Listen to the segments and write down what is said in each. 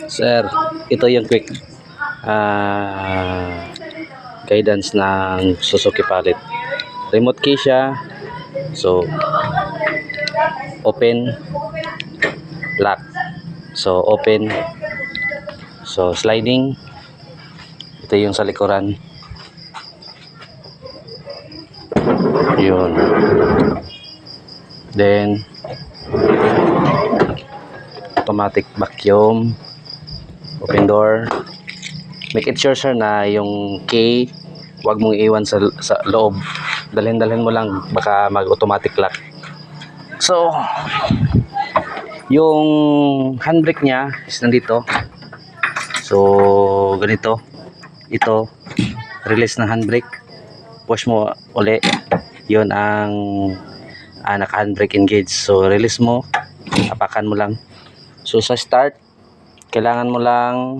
Sir, ito yung quick guidance ng Suzuki Palette. Remote key siya. So, open, lock. So, open. So, sliding. Ito yung sa likuran. Yun. Then, automatic vacuum. Open door. Make it sure sir na yung key wag mong iwan sa loob. Dalhin mo lang, baka mag-automatic lock. So, yung handbrake niya is nandito. So, ganito. Ito, release ng handbrake. Push mo uli. Yun ang naka-handbrake engage. So, release mo. Apakan mo lang. So, sa start, kailangan mo lang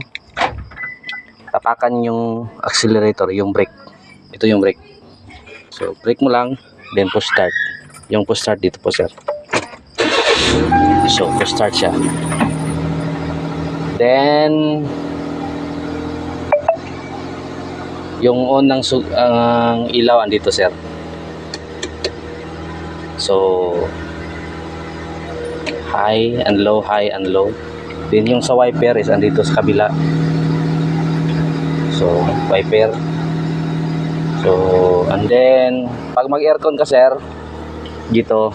tapakan yung accelerator, yung brake. Ito yung brake. So, brake mo lang, then push start. Yung push start dito po, sir. So, push start siya. Then, yung on ng ilaw andito, sir. So, high and low, high and low. Then yung sa wiper is andito sa kabila. So, wiper. So, and then pag mag-aircon ka sir, dito,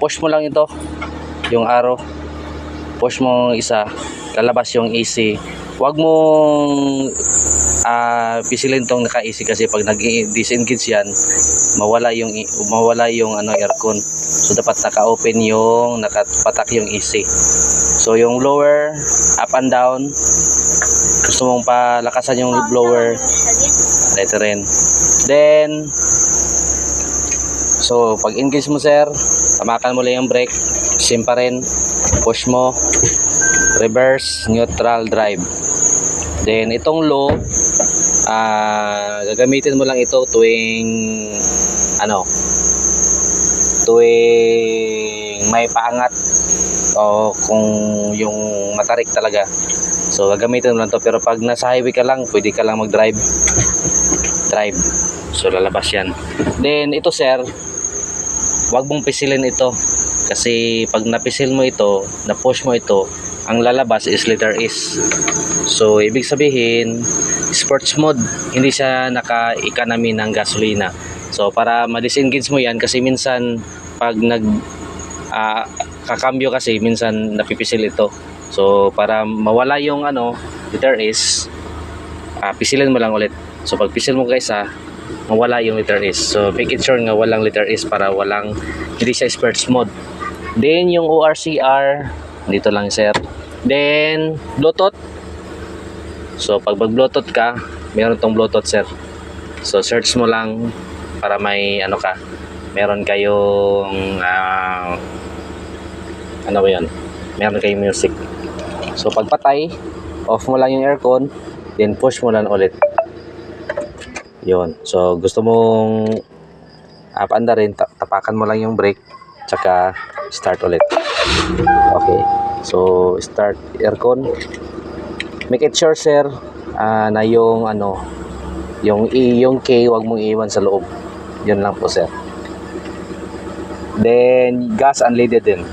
push mo lang ito, yung arrow. Push mo isa, lalabas yung AC. Huwag mong pisilin tong naka-AC kasi pag nag-disengage yan, mawala yung aircon. So dapat naka-open yung nakapatak yung AC. So yung blower up and down, gusto mong palakasan yung blower, dito rin. Then so pag engage mo sir, tamakan mo lang yung brake, same pa rin, push mo, reverse, neutral, drive. Then itong low, gagamitin mo lang ito tuwing may paangat o kung yung matarik talaga. So gagamitin mo lang to, pero pag nasa highway ka lang, pwede ka lang mag-drive. So lalabas yan. Then ito sir, wag mong pisilin ito kasi pag napisil mo ito, na-push mo ito, ang lalabas is letter S. So ibig sabihin sports mode, hindi siya naka-economy ng gasolina. So para ma-disengage mo yan, kasi minsan pag kakambyo kasi minsan napipisil ito. So para mawala yung letter S, pisilin mo lang ulit. So pag pisil mo guys mawala yung letter S. So make it sure nga walang letter S para hindi siya sports mode. Then yung ORCR dito lang sir. Then Bluetooth. So pag mag-Bluetooth ka, meron tong Bluetooth sir. So search mo lang para may meron kayong meron kayong music. So pagpatay, off mo lang yung aircon, then push mo lang ulit. Yun. So gusto mong paanda rin, tapakan mo lang yung brake, tsaka start ulit. Okay. So start aircon. Make it sure sir na yung yung key wag mong iwan sa loob. Yun lang po sir. Then gas unleaded din.